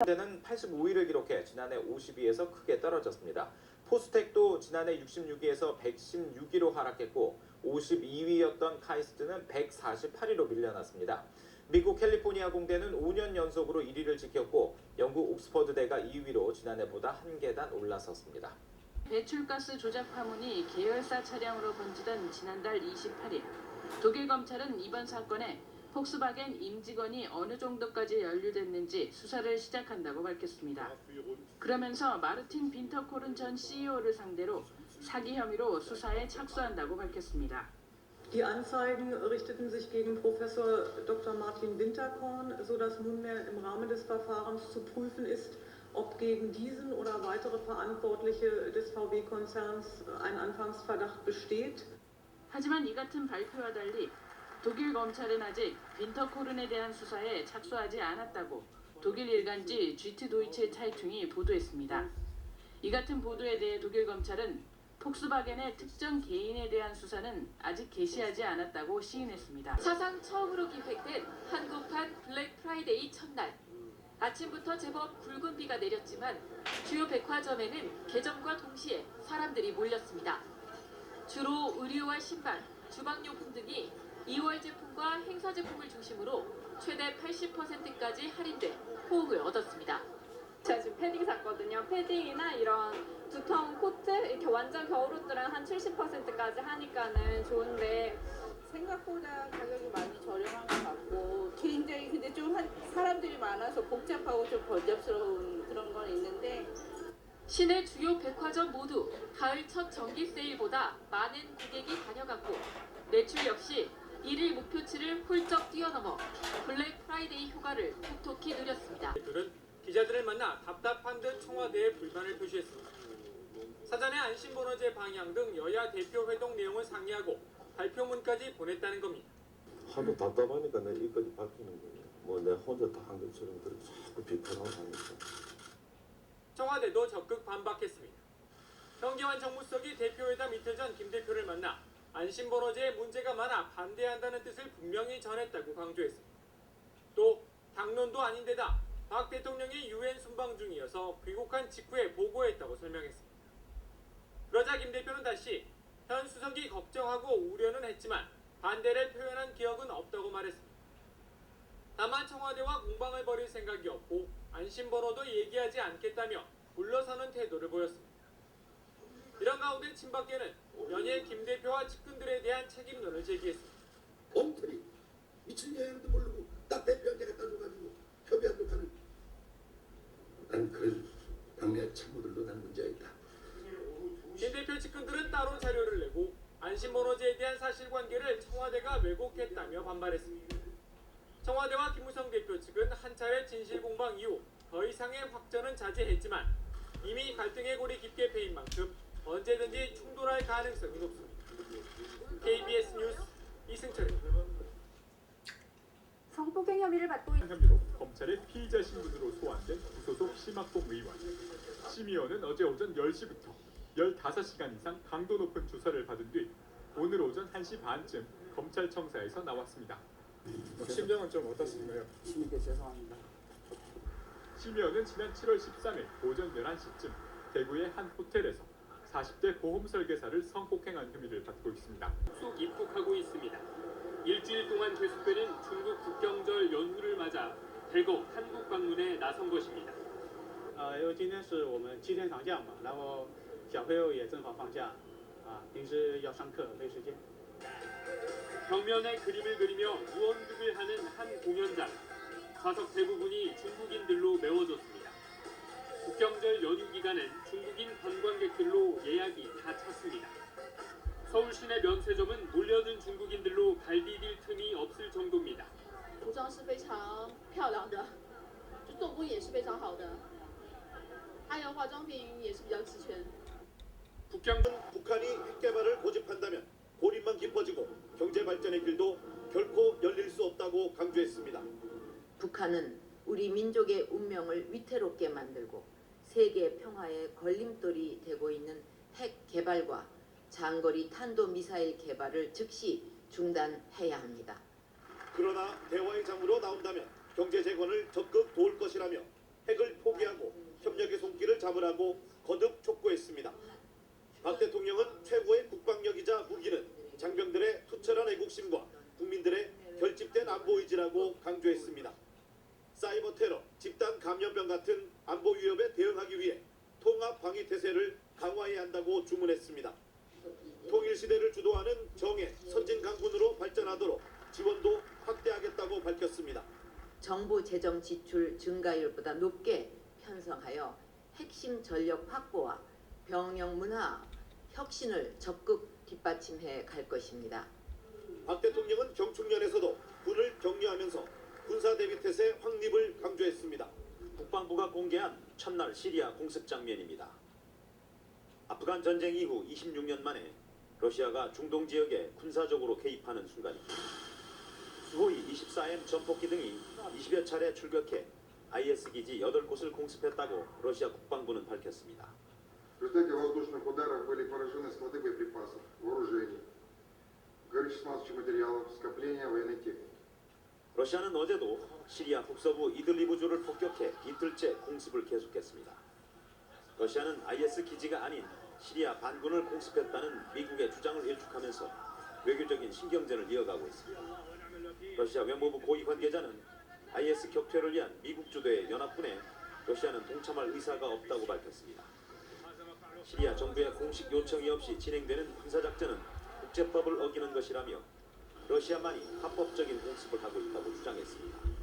때는 85위를 기록해 지난해 50위에서 크게 떨어졌습니다. 포스텍도 지난해 66위에서 116위로 하락했고 52위였던 카이스트는 148위로 밀려났습니다. 미국 캘리포니아 공대는 5년 연속으로 1위를 지켰고 영국 옥스퍼드대가 2위로 지난해보다 한 계단 올라섰습니다. 배출가스 조작 파문이 계열사 차량으로 번지던 지난달 28일 독일 검찰은 이번 사건에 폭스바겐 임직원이 어느 정도까지 연루됐는지 수사를 시작한다고 밝혔습니다. 그러면서 마르틴 빈터코른 전 CEO를 상대로 사기 혐의로 수사에 착수한다고 밝혔습니다. Die Anzeigen richteten sich gegen Professor Dr. Martin Winterkorn, sodass nunmehr im Rahmen des Verfahrens zu prüfen ist, ob gegen diesen oder weitere Verantwortliche des VW-Konzerns ein Anfangsverdacht besteht. 하지만 이 같은 발표와 달리 독일 검찰은 아직 빈터코른에 대한 수사에 착수하지 않았다고 독일 일간지 GT Zeitung 보도했습니다. 이 같은 보도에 대해 독일 검찰은 폭스바겐의 특정 개인에 대한 수사는 아직 개시하지 않았다고 시인했습니다. 사상 처음으로 기획된 한국판 블랙 프라이데이 첫날. 아침부터 제법 굵은 비가 내렸지만 주요 백화점에는 개점과 동시에 사람들이 몰렸습니다. 주로 의류와 신발, 주방용품 등이 2월 제품과 행사 제품을 중심으로 최대 80%까지 할인돼 호응을 얻었습니다. 제가 지금 패딩 샀거든요. 패딩이나 이런 두터운 코트, 이렇게 완전 겨울옷들은 한 70%까지 하니까는 좋은데 생각보다 가격이 많이 저렴한 것 같고 굉장히 근데 좀 사람들이 많아서 복잡하고 좀 번잡스러운 그런 건 있는데 시내 주요 백화점 모두 가을 첫 정기 세일보다 많은 고객이 다녀갔고 매출 역시 1일 목표치를 훌쩍 뛰어넘어 블랙 프라이데이 휴가를 톡톡히 누렸습니다. 들은 기자들을 만나 답답한 듯 청와대에 불만을 표시했습니다. 사전에 안심번호제 방향 등 여야 대표 회동 내용을 상의하고 발표문까지 보냈다는 겁니다. 하도 답답하니까 내가 이까지 밝히는 거예요. 뭐 내가 혼자 다 한 것처럼 그렇게 자꾸 비판하고 하니까. 청와대도 적극 반박했습니다. 정기환 정무수석이 대표회담 이틀 전 김 대표를 만나 안심번호제에 문제가 많아 반대한다는 뜻을 분명히 전했다고 강조했습니다. 또 당론도 아닌데다 박 대통령이 유엔 순방 중이어서 귀국한 직후에 보고했다고 설명했습니다. 그러자 김 대표는 다시 현 수석이 걱정하고 우려는 했지만 반대를 표현한 기억은 없다고 말했습니다. 다만 청와대와 공방을 벌일 생각이 없고 안심번호도 얘기하지 않겠다며 물러서는 태도를 보였습니다. 이런 가운데 친박계는 연일 김 대표와 측근들에 대한 책임론을 제기했습니다. 엉터리 미친 여행도 모르고 딱 대표한테 갖다 줘가지고 협의한 듯하는 난 그래서 당내 참모들도 난 문제가 있다. 김 대표 측근들은 따로 자료를 내고 안심번호제에 대한 사실관계를 청와대가 왜곡했다며 반발했습니다. 청와대와 김무성 대표 측은 한 차례 진실공방 이후 더 이상의 확전은 자제했지만 이미 갈등의 골이 깊게 패인 만큼 언제든지 충돌할 가능성이 높습니다. KBS 뉴스 이승철입니다. 성폭행 혐의를 받고 있는 혐의로 검찰의 피의자 신분으로 소환된 무소속 심학봉 의원. 심 의원은 어제 오전 10시부터 15시간 이상 강도 높은 조사를 받은 뒤 오늘 오전 1시 반쯤 검찰청사에서 나왔습니다. 심정은 좀 어떻습니까? 심하게 죄송합니다. 심 의원은 지난 7월 13일 오전 11시쯤 대구의 한 호텔에서 40대 보험 설계사를 성폭행한 혐의를 받고 있습니다. 속 입국하고 있습니다. 일주일 동안 계속되는 중국 국경절 연휴를 맞아 대거 한국 방문에 나선 것입니다. 因为今天是我们7天长假嘛，然后小朋友也正好放假，平时要上课没时间。 벽면에 그림을 그리며 무언득을 하는 한 공연장. 좌석 대부분이 중국인들로 메워졌습니다. 국경절 연휴 기간엔 중국인 관광객들로 예약이 다 찼습니다. 서울 시내 면세점은 몰려든 중국인들로 발디딜 틈이 없을 정도입니다. 服装是非常漂亮的，就做工也是非常好的，还有化妆品也是比较齐全。 북한이 핵개발을 고집한다면 고립만 깊어지고 경제 발전의 길도 결코 열릴 수 없다고 강조했습니다. 북한은 우리 민족의 운명을 위태롭게 만들고 세계 평화의 걸림돌이 되고 있는 핵 개발과 장거리 탄도미사일 개발을 즉시 중단해야 합니다. 그러나 대화의 장으로 나온다면 경제 재건을 적극 도울 것이라며 핵을 포기하고 협력의 손길을 잡으라고 거듭 촉구했습니다. 박 대통령은 최고의 국방력이자 무기는 장병들의 투철한 애국심과 국민들의 결집된 안보 의지라고 강조했습니다. 사이버 테러, 집단 감염병 같은 안보 위협에 대응하기 위해 통합 방위 태세를 강화해야 한다고 주문했습니다. 통일 시대를 주도하는 정예, 선진 강군으로 발전하도록 지원도 확대하겠다고 밝혔습니다. 정부 재정 지출 증가율보다 높게 편성하여 핵심 전력 확보와 병영 문화 혁신을 적극 뒷받침해 갈 것입니다. 박 대통령은 경축련에서도 군을 격려하면서 군사 대비 태세 확립을 강조했습니다. 국방부가 공개한 첫날 시리아 공습 장면입니다. 아프간 전쟁 이후 26년 만에 러시아가 중동 지역에 군사적으로 개입하는 순간입니다. 수호이 24M 전폭기 등이 20여 차례 출격해 IS 기지 8곳을 공습했다고 러시아 국방부는 밝혔습니다. В результате воздушных ударов были поражены склады боеприпасов, вооружений, горюче-смазочных материалов, скопления военной техники. 러시아는 어제도 시리아 북서부 이들리브주를 폭격해 이틀째 공습을 계속했습니다. 러시아는 IS 기지가 아닌 시리아 반군을 공습했다는 미국의 주장을 일축하면서 외교적인 신경전을 이어가고 있습니다. 러시아 외무부 고위 관계자는 IS 격퇴를 위한 미국 주도의 연합군에 러시아는 동참할 의사가 없다고 밝혔습니다. 시리아 정부의 공식 요청이 없이 진행되는 군사작전은 국제법을 어기는 것이라며 러시아만이 합법적인 공습을 하고 있다고 주장했습니다.